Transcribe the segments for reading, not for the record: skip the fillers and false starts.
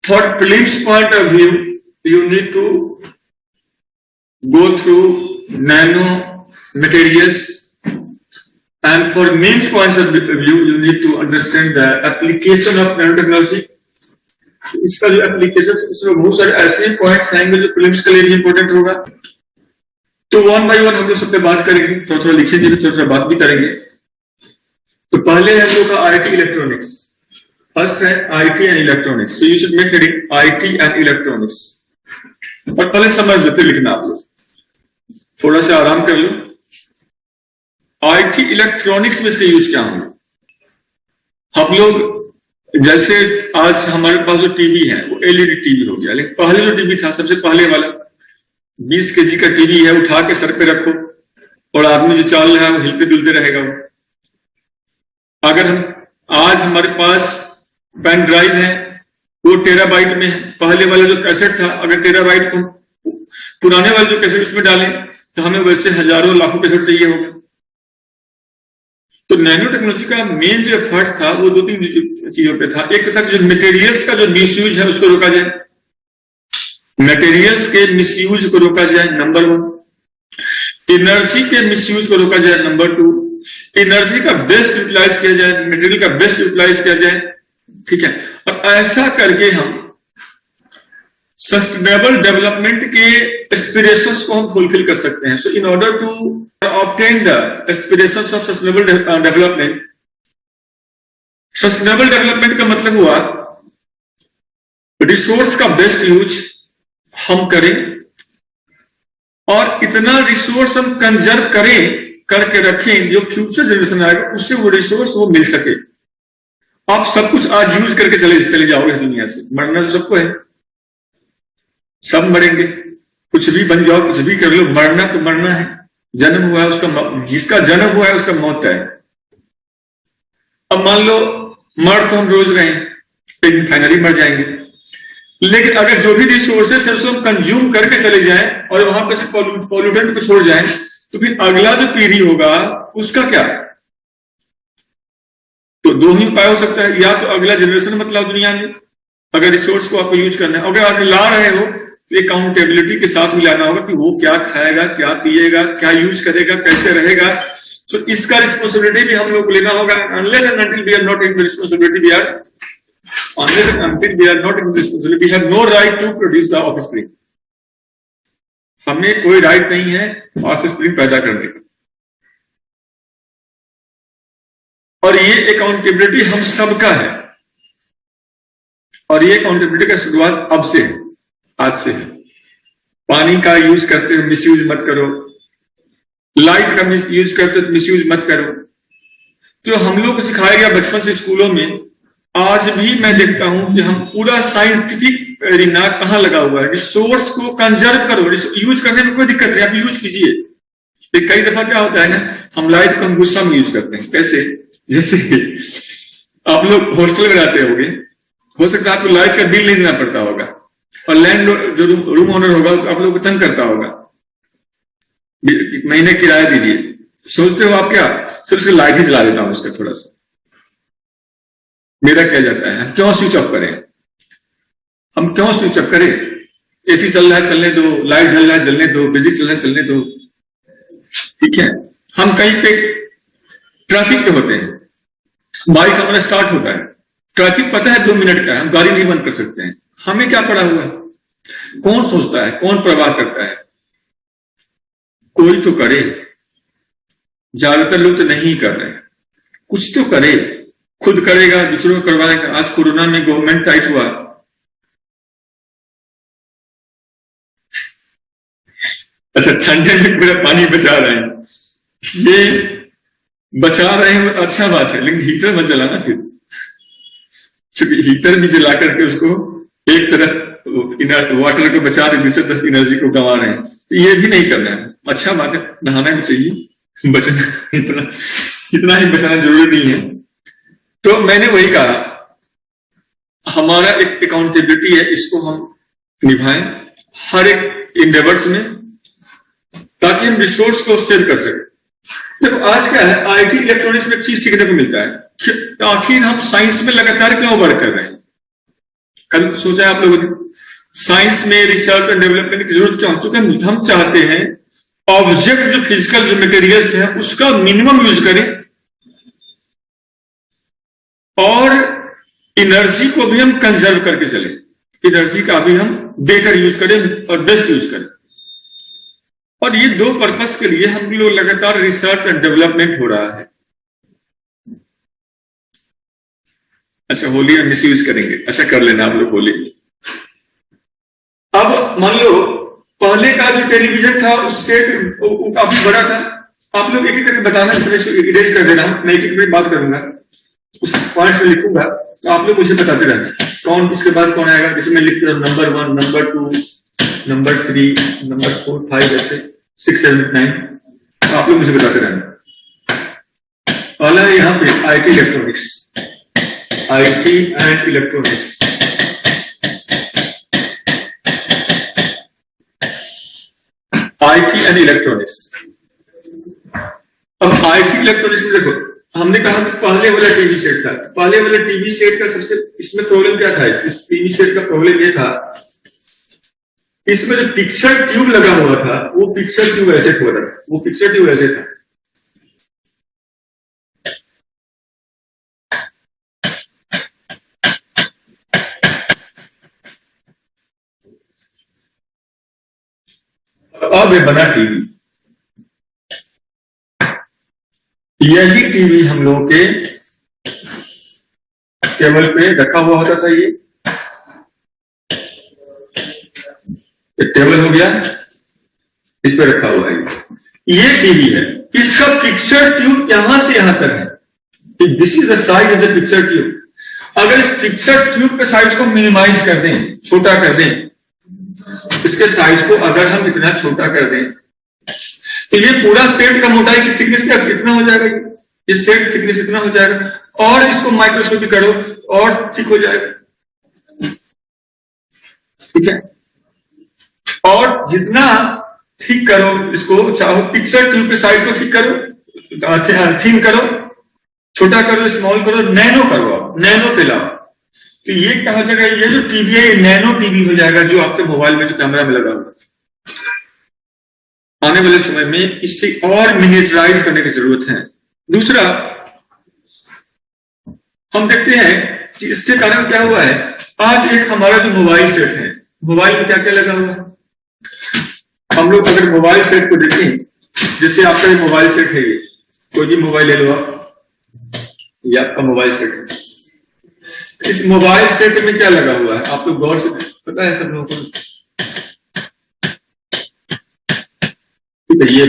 For prelims point of view, you need to go through nano materials, and for mains points of view, you need to understand the application of nanotechnology. इसका जो application, इसमें बहुत सारे ऐसे points आएंगे जो prelims के लिए भी इंपॉर्टेंट होगा। तो वन बाय वन हम लोग सब पे बात करेंगे, थोड़ा थोड़ा लिखेंगे, थोड़ा थोड़ा बात भी करेंगे। तो पहले हम लोग का आईटी इलेक्ट्रॉनिक्स, फर्स्ट है IT and electronics. You should make heading IT and electronics, और पहले समझ लो फिर लिखना आप लोग, थोड़ा सा आराम कर लो। आईटी इलेक्ट्रॉनिक्स में इसका यूज क्या होगा? हम लोग जैसे आज हमारे पास जो टीवी है वो एलईडी टीवी हो गया, लेकिन पहले जो टीवी था सबसे पहले वाला 20 केजी का टीवी है, उठा के सर पे रखो और आदमी जो चाल रहा है वो हिलते डुलते रहेगा। वो अगर हम आज हमारे पास पेन ड्राइव है वो टेराबाइट में है, पहले वाला जो कैसेट था अगर टेराबाइट को पुराने वाले जो कैसेट उसमें डालें तो हमें वैसे हजारों लाखों कैसेट चाहिए होगा। तो नैनो टेक्नोलॉजी का मेन जो एफर्ट्स था वो दो तीन चीजों पे था। एक तो था कि जो मटेरियल्स का जो मिसयूज है उसको रोका जाए, मटेरियल्स के मिसयूज को रोका जाए, नंबर 1। एनर्जी के मिसयूज को रोका जाए, नंबर 2। एनर्जी का बेस्ट यूटिलाइज किया जाए, मटेरियल का बेस्ट यूटिलाइज किया जाए, ठीक है। और ऐसा करके हम सस्टेनेबल डेवलपमेंट के एस्पिरेशंस को हम फुलफिल कर सकते हैं। So in order to obtain the aspirations of sustainable development, sustainable development का मतलब हुआ रिसोर्स का बेस्ट यूज हम करें और इतना रिसोर्स हम कंजर्व करें, करके रखें जो फ्यूचर जनरेशन आएगा उससे वो रिसोर्स वो मिल सके। आप सब कुछ आज यूज करके चले जाओगे इस दुनिया से, मरना तो सबको है, सब मरेंगे, कुछ भी बन जाओ, कुछ भी कर लो, मरना तो मरना है। जन्म हुआ है उसका, जिसका जन्म हुआ है उसका मौत है। अब मान लो मर तो हम रोज रहे हैं, लेकिन फाइनली मर जाएंगे। लेकिन अगर जो भी रिसोर्सेस है उसको हम कंज्यूम करके चले जाएं और वहां पर से पॉल्यूटेंट को छोड़ जाएं, तो फिर अगला जो पीढ़ी होगा उसका क्या? तो दो ही उपाय हो सकता है, या तो अगला जनरेशन मत लाओ दुनिया में अगर रिसोर्स को आपको यूज करना है, अगर आप ला रहे हो तो अकाउंटेबिलिटी के साथ मिलाना होगा कि वो क्या खाएगा, क्या पिएगा, क्या यूज करेगा, कैसे रहेगा। सो इसका रिस्पॉन्सिबिलिटी भी हम लोग को लेना होगा। Unless and until we are not taking responsibility, we have no right to produce the offspring. हमें कोई राइट नहीं है ऑफस्प्रिंग पैदा करने का। और ये अकाउंटेबिलिटी हम सबका है, और ये अकाउंटेबिलिटी का शुरुआत अब से है, आज से है। पानी का यूज करते हो मिसयूज मत करो, लाइट का यूज करते हो मिसयूज मत करो। जो हम लोग को सिखाया गया बचपन से स्कूलों में, आज भी मैं देखता हूं कि हम पूरा साइंटिफिक एरिना कहां लगा हुआ है। रिसोर्स को कंजर्व करो, यूज करने में कोई दिक्कत नहीं, आप यूज कीजिए। कई दफा क्या होता है ना, हम लाइट को हम गुस्सा में यूज करते हैं। कैसे? जैसे आप लोग हॉस्टल में रहते होंगे, हो सकता है आपको लाइट का बिल नहीं देना पड़ता होगा, और लैंड जो रूम ओनर होगा आप लोग को तंग करता होगा, महीने किराया दीजिए। सोचते हो आप क्या, सिर्फ उसका लाइट ही जला देता हूं उसका थोड़ा सा। मेरा क्या जाता है, हम क्यों स्विच ऑफ करें, हम क्यों स्विच ऑफ करें? एसी चल रहा है चलने दो, लाइट जल रहा है जलने दो, बिजली चल रहा है चलने दो, ठीक है। हम कहीं पे ट्रैफिक पे होते हैं, बाइक हमारा स्टार्ट होता है, ट्रैफिक पता है 2 मिनट का है, हम गाड़ी नहीं बंद कर सकते हैं। हमें क्या पड़ा हुआ है? कौन सोचता है, कौन परवाह करता है? कोई तो करे, ज्यादातर लोग तो नहीं कर रहे हैं। कुछ तो करे, खुद करेगा, दूसरों को करवाएगा। आज कोरोना में गवर्नमेंट टाइट हुआ, अच्छा ठंडे में पूरा पानी बचा रहे हैं, ये बचा रहे हैं अच्छा बात है, लेकिन हीटर मत जलाना फिर, क्योंकि हीटर भी जला करके उसको एक तरफ वाटर को बचा रहे, दूसरी तरफ एनर्जी को गंवा रहे हैं। तो ये भी नहीं करना है। अच्छा बात है, नहाना भी चाहिए, बचना इतना ही बचाना जरूरी नहीं है। तो मैंने वही कहा, हमारा एक अकाउंटेबिलिटी है, इसको हम निभाएं हर एक इंडेवर्स में, ताकि हम रिसोर्स को सेव कर सकें। देखो आज क्या है, आईटी इलेक्ट्रॉनिक्स में एक चीज सीखने को मिलता है कि आखिर हम साइंस में लगातार क्यों वर्क कर रहे हैं। कल सोचा आप लोगों ने साइंस में रिसर्च एंड डेवलपमेंट की जरूरत क्या हो, चूंकि हम चाहते हैं ऑब्जेक्ट जो फिजिकल जो मटेरियल्स है उसका मिनिमम यूज करें और एनर्जी को भी हम कंजर्व करके चलें, एनर्जी का भी हम बेटर यूज करें और बेस्ट यूज करें। और ये दो पर्पस के लिए हम लोग लगातार रिसर्च एंड डेवलपमेंट हो रहा है। अच्छा, होली में मिसयूज करेंगे, अच्छा कर लेना आप लोग होली। अब मान लो पहले का जो टेलीविजन था उस सेट वो काफी बड़ा था। आप लोग एक एक करके बताना, इरेज कर देना, मैं एक एक बात करूंगा, उस पॉइंट्स में लिखूंगा, तो आप लोग मुझे बताते रहना कौन इसके बाद कौन आएगा। जैसे मैं लिख रहा हूं नंबर 1, नंबर 2, नंबर 3, नंबर 4, 5, ऐसे 6, 7, 9, तो आप लोग मुझे बताते रहना। पहला है यहाँ पे IT electronics, IT and electronics. IT and electronics. अब आईटी इलेक्ट्रॉनिक्स में देखो, हमने कहा कि पहले वाला टीवी सेट था, पहले वाले टीवी सेट का सबसे इसमें प्रॉब्लम क्या था, इस टीवी सेट का प्रॉब्लम ये था, इसमें जो पिक्चर ट्यूब लगा हुआ था वो पिक्चर ट्यूब ऐसे हो रहा था, वो पिक्चर ट्यूब ऐसे था। अब ये बना टीवी। यही टीवी हम लोगों के टेबल पे रखा हुआ होता था। ये टेबल हो गया, इस पे रखा हुआ है, ये टीवी है। इसका पिक्चर ट्यूब यहां से यहां तक है। This is the size of the picture tube. अगर इस पिक्चर ट्यूब के साइज को मिनिमाइज कर दें, छोटा कर दें, इसके साइज को अगर हम इतना छोटा कर दें तो ये पूरा सेट का मोटाई की थिकनेस क्या कितना हो जाएगा, ये सेट थिकनेस इतना हो जाएगा, और इसको माइक्रोस्कोपी करो और ठीक हो जाएगा। ठीक है, और जितना ठीक करो इसको, चाहो पिक्चर ट्यूब के साइज को ठीक करो, थिन करो, छोटा करो, स्मॉल करो, नैनो करो, आप नैनो पे लाओ, तो ये क्या हो जाएगा, ये जो टीवी है ये नैनो टीवी हो जाएगा, जो आपके मोबाइल में जो कैमरा में लगा हुआ है। आने वाले समय में इससे और मिनिएचराइज करने की जरूरत है। दूसरा, हम देखते हैं कि इसके कारण क्या हुआ है, आज एक हमारा जो मोबाइल सेट है, मोबाइल में क्या क्या लगा हुआ है। हम लोग अगर मोबाइल सेट को देखें, जैसे आपका ये मोबाइल सेट है, ये कोई भी मोबाइल ले लो आप, ये आपका मोबाइल सेट है। इस मोबाइल सेट में क्या लगा हुआ है, आप लोग गौर से पता है सब लोगों को। ये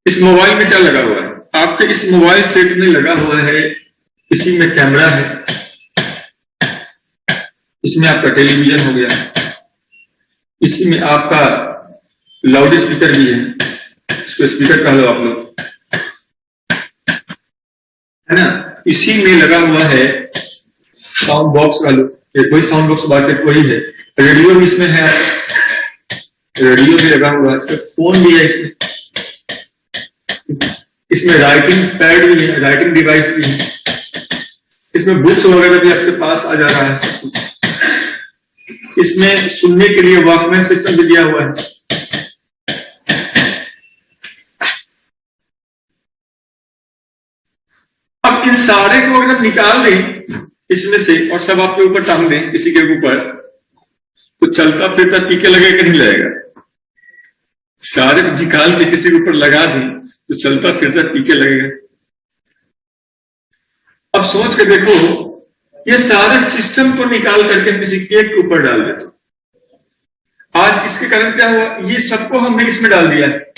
इस मोबाइल में क्या लगा हुआ है, आपके इस मोबाइल सेट में लगा हुआ है, इसी में कैमरा है, इसमें आपका टेलीविजन हो गया, इसी में आपका लाउड स्पीकर भी है, इसको स्पीकर कह लो आप लोग, है ना। इसी में लगा हुआ है साउंड बॉक्स का लो, कोई साउंड बॉक्स बात है, कोई है, रेडियो भी इसमें है, रेडियो भी लगा हुआ है, फोन भी है इसमें राइटिंग पैड भी है, राइटिंग डिवाइस भी है, इसमें बुक्स वगैरह भी आपके पास आ जा रहा है, इसमें सुनने के लिए वॉकमैन सिस्टम भी दिया हुआ है। अब इन सारे को अगर निकाल दें इसमें से और सब आपके ऊपर टांग दें किसी के ऊपर, तो चलता फिरता पीके लगेगा कि नहीं लगेगा। सारे निकाल के किसी के ऊपर लगा दें तो चलता फिरता पीके लगेगा। अब सोच के देखो, ये सारे सिस्टम को निकाल करके किसी केक के ऊपर डाल देते, आज इसके कारण क्या हुआ, ये सबको हमने इसमें डाल दिया है,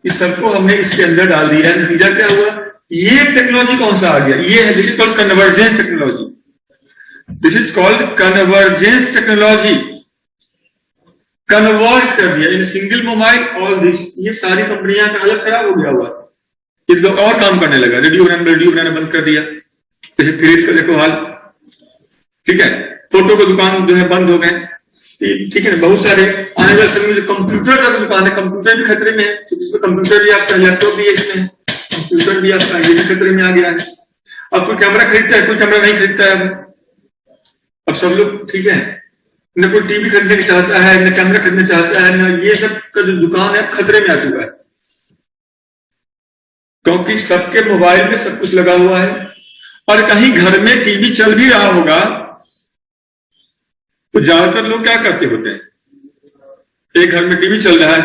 इस सबको हमने इसके अंदर डाल दिया है, नतीजा क्या हुआ, ये टेक्नोलॉजी कौन सा आ गया, ये है, this is called convergence technology, this is called convergence technology. Converge कर दिया in single mobile all this, ये सारी कंपनियां का हालत खराब हो गया हुआ, ये लोग और काम करने लगा, रेडियो बनाना बंद कर दिया, जैसे फ्रिज का देखो हाल, ठीक है, फोटो की दुकान जो है बंद हो गए, ठीक है, बहुत सारे आने वाले समय में जो कंप्यूटर का दुकान है, कंप्यूटर भी खतरे में है, इसमें कंप्यूटर भी आपका, लैपटॉप भी है, इसमें कंप्यूटर भी आपका, ये भी खतरे में आ गया है। अब कोई कैमरा खरीदता है, कोई कैमरा नहीं खरीदता है, अब सब लोग ठीक है, न कोई टीवी खरीदने की चाहता है, न कैमरा खरीदना चाहता है, न ये सब का जो दुकान है खतरे में आ चुका है, क्योंकि सबके मोबाइल में सब कुछ लगा हुआ है। और कहीं घर में टीवी चल भी रहा होगा तो ज्यादातर लोग क्या करते होते हैं, एक घर में टीवी चल रहा है,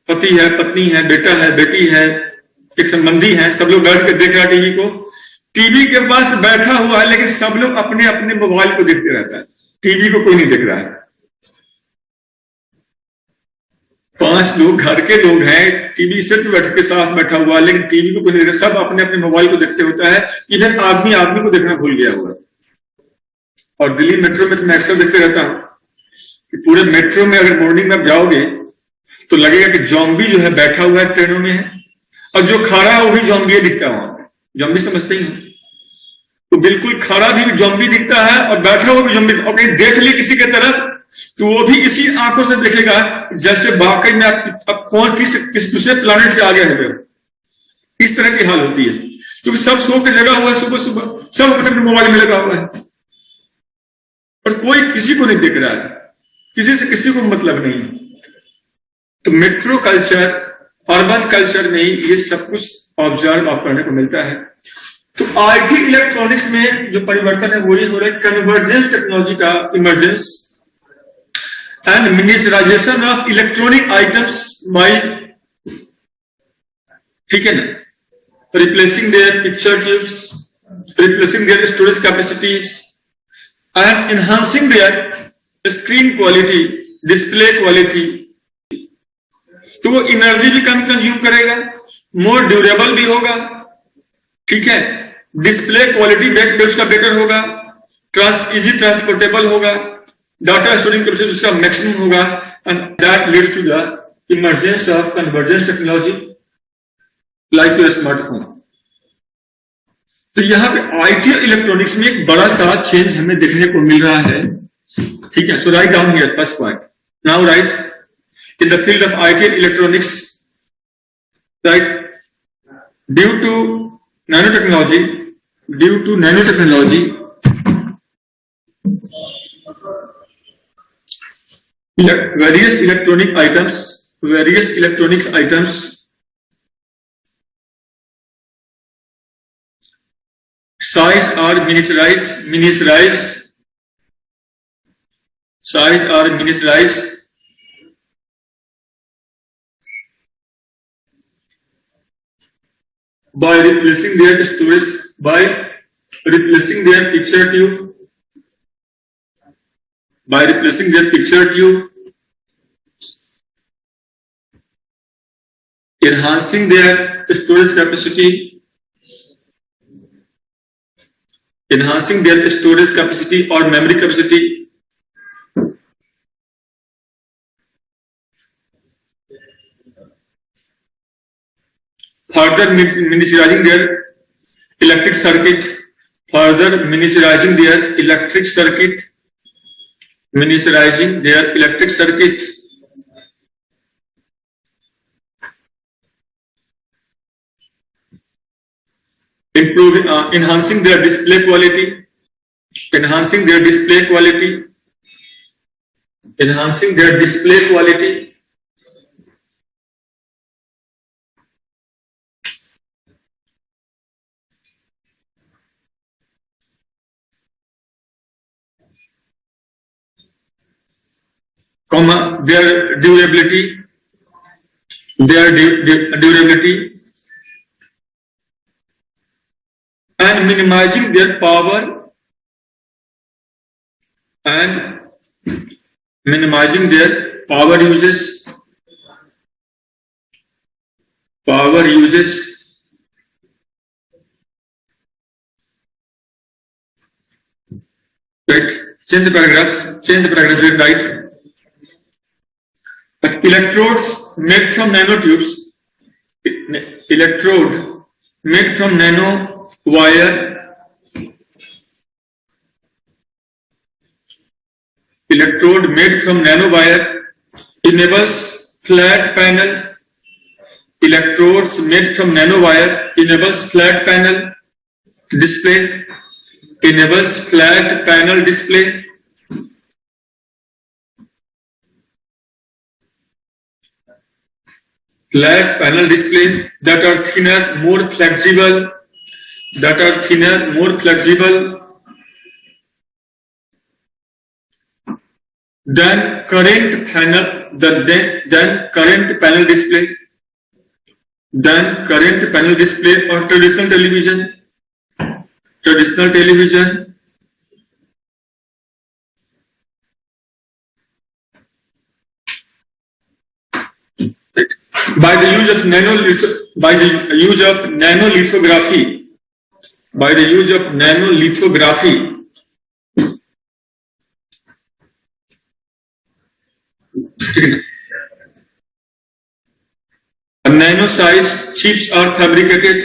पति है, पत्नी है, बेटा है, बेटी है, एक संबंधी है, सब लोग बैठ कर देख रहा है टीवी को, टीवी के पास बैठा हुआ है, लेकिन सब लोग अपने अपने मोबाइल को देखते रहता है, टीवी को कोई नहीं देख रहा है। 5 लोग घर के लोग हैं, टीवी सिर्फ बैठ के साथ बैठा हुआ है, लेकिन टीवी को कोई नहीं देखता, सब अपने अपने मोबाइल को देखते होता है। इधर आदमी आदमी को देखना भूल गया हुआ। और दिल्ली मेट्रो में तो मैं अक्सर देखते रहता हूं कि पूरे मेट्रो में अगर मॉर्निंग में आप जाओगे तो लगेगा कि जॉम्बी जो है बैठा हुआ है ट्रेनों में है, और जो खड़ा है वो भी जॉम्बी दिखता है। वहां पे जॉम्बी समझते ही हो, तो बिल्कुल खड़ा भी जॉम्बी दिखता है और बैठा हुआ भी जॉम्बी, और कहीं देख ली किसी के तरफ तो वो भी इसी आंखों से देखेगा जैसे वाकई में आप कौन किस दूसरे प्लानेट से आ गए हुए हो। इस तरह की हाल होती है, क्योंकि सब सो के जगा हुआ है, सुबह सुबह सब अपने अपने मोबाइल में लगा हुआ है और कोई किसी को नहीं देख रहा है, किसी से किसी को मतलब नहीं। तो मेट्रो कल्चर, अर्बन कल्चर में ये सब कुछ ऑब्जर्व आप करने को मिलता है। तो आईटी इलेक्ट्रॉनिक्स में जो परिवर्तन है वो ये हो रहा है, कन्वर्जेंस टेक्नोलॉजी का emergence and miniaturization of electronic items by, ठीक है ना, replacing their picture tubes, replacing their storage capacities and enhancing their screen quality, display quality. तो वो एनर्जी भी कम कंज्यूम करेगा, मोर ड्यूरेबल भी होगा, ठीक है, डिस्प्ले क्वालिटी उसका बेटर होगा, इजी ट्रांसपोर्टेबल होगा, डाटा स्टोरिंग कैपेसिटी उसका मैक्सिमम होगा, and that leads to the emergence of convergence technology like your smartphone. तो यहां पे आईटी इलेक्ट्रॉनिक्स में एक बड़ा सा चेंज हमें देखने को मिल रहा है, ठीक है। So write down here first point, now right in the field of IT and electronics, right, due to nanotechnology, various electronics items size are miniaturized by replacing their storage, by replacing their picture tube, enhancing their storage capacity, or memory capacity, further miniaturizing their electric circuit, improving, enhancing their display quality, comma, their durability, and minimizing their power uses, right, change the paragraph, right. But electrodes made from nanotubes, nanowire enables flat panel display, flat panel display that are thinner, more flexible, than current panel display or traditional television. By the use of nanolithography, nano-sized chips are fabricated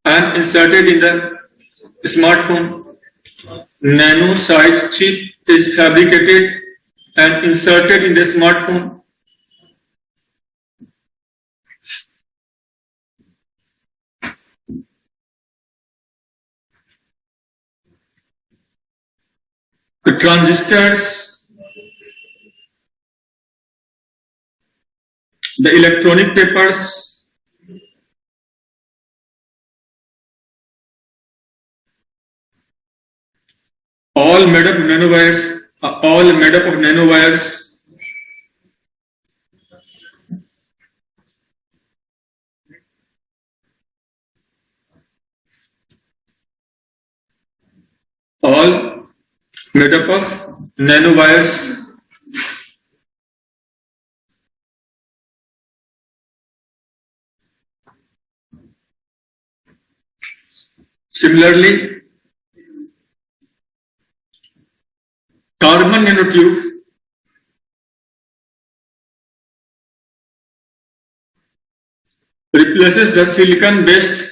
and inserted in the smartphone. Nano-sized chip is fabricated and inserted in the smartphone. The transistors, the electronic papers, all made up of nanowires, all made up of nanowires. Similarly, carbon nanotube replaces the silicon-based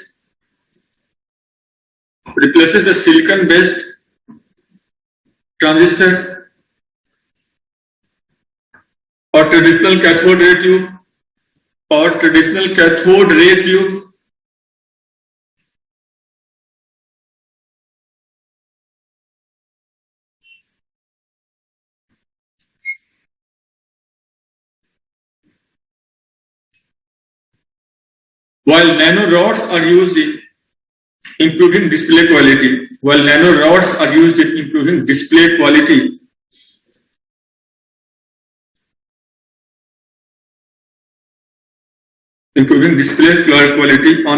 transistor or traditional cathode ray tube. While nanorods are used in improving display quality, on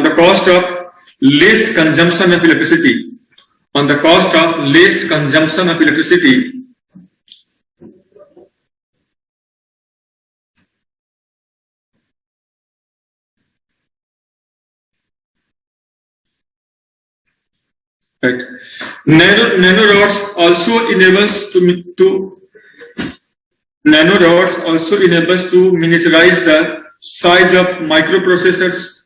the cost of less consumption of electricity. Right. Nanorods also enables to miniaturize the size of microprocessors.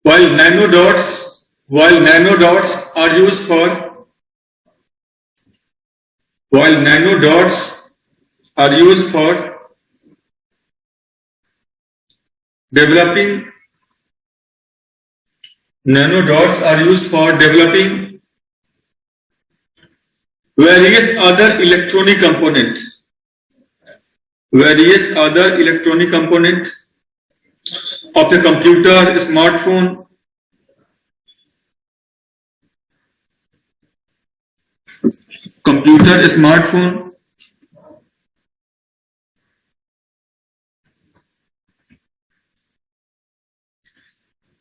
While nanodots are used for developing various other electronic components of a computer, smartphone,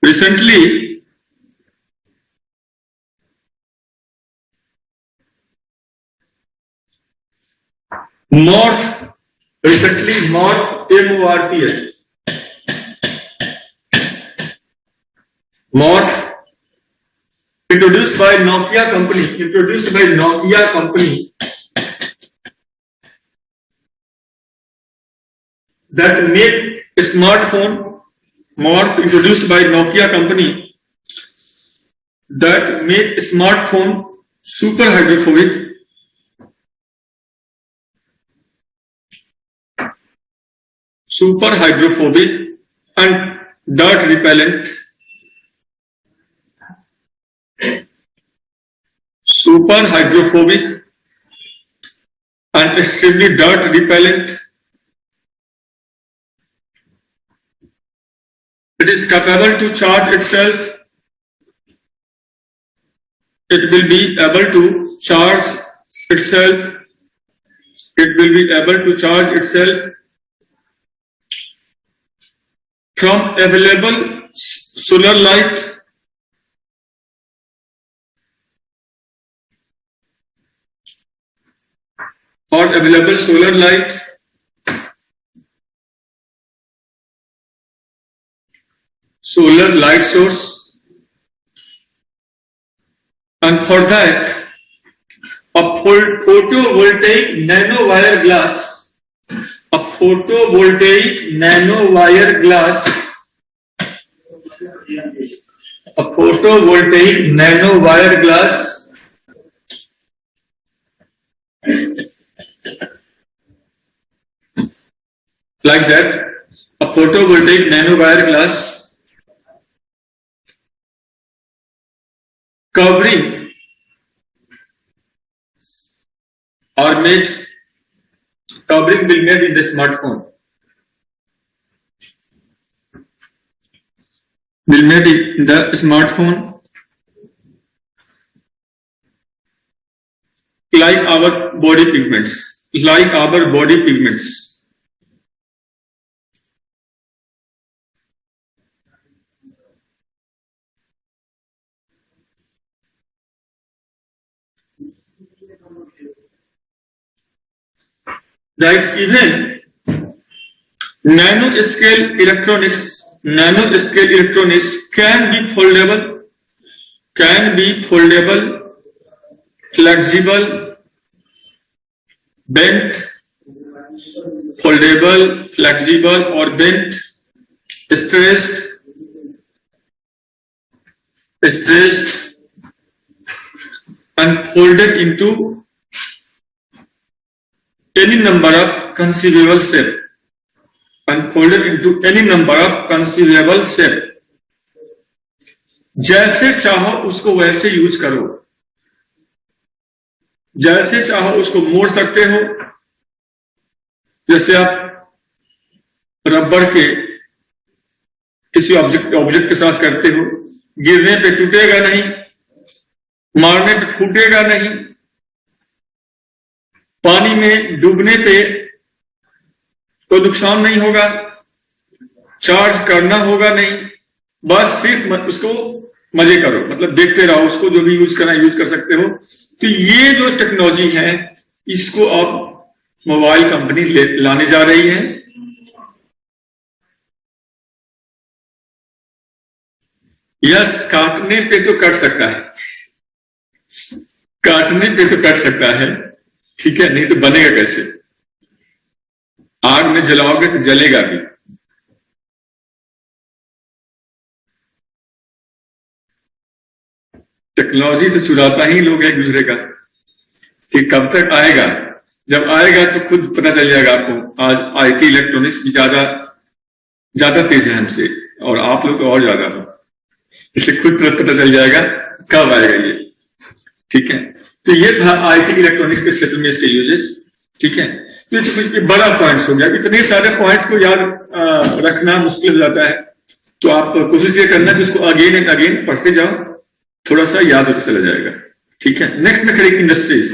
Recently, Morph, introduced by Nokia company, that made a smartphone model introduced by Nokia company that made a smartphone super hydrophobic, and dirt repellent, super hydrophobic and extremely dirt repellent. It is capable to charge itself. It will be able to charge itself. It will be able to charge itself from available solar light solar light source, and for that a photovoltaic nanowire glass, a photovoltaic nanowire glass like that, a photovoltaic nanowire glass covering will made in the smartphone. Will made in the smartphone like our body pigments. Right, even nanoscale electronics can be foldable, flexible, bent, stressed, and folded into any number of conceivable shape. जैसे चाहो उसको वैसे use करो, जैसे चाहो उसको मोड़ सकते हो। जैसे आप रबर के किसी ऑब्जेक्ट के साथ करते हो, गिरने पे टूटेगा नहीं, मारने पे फूटेगा नहीं, पानी में डूबने पे कोई नुकसान नहीं होगा, चार्ज करना होगा नहीं, बस सिर्फ उसको मजे करो, मतलब देखते रहो, उसको जो भी यूज करना यूज कर सकते हो। तो ये जो टेक्नोलॉजी है इसको अब मोबाइल कंपनी लाने जा रही है। यस, काटने पे तो कट सकता है, ठीक है, नहीं तो बनेगा कैसे? आग में जलाओगे तो जलेगा भी। टेक्नोलॉजी तो चुराता ही लोग एक दूसरे का, कि कब तक आएगा? जब आएगा तो खुद पता चल जाएगा आपको। आज आईटी इलेक्ट्रॉनिक्स भी ज्यादा तेज है हमसे, और आप लोग तो और ज्यादा हो, इसलिए खुद पता चल जाएगा कब आएगा ये, ठीक है। तो ये था आईटी इलेक्ट्रॉनिक्स के क्षेत्र में इसके यूजेस, ठीक है। तो ये बड़ा पॉइंट्स हो गया, इतने सारे पॉइंट्स को याद रखना मुश्किल हो जाता है, तो आप कोशिश ये करना कि उसको अगेन एंड अगेन पढ़ते जाओ, थोड़ा सा याद होता चला जाएगा, ठीक है। नेक्स्ट में खड़ी इंडस्ट्रीज।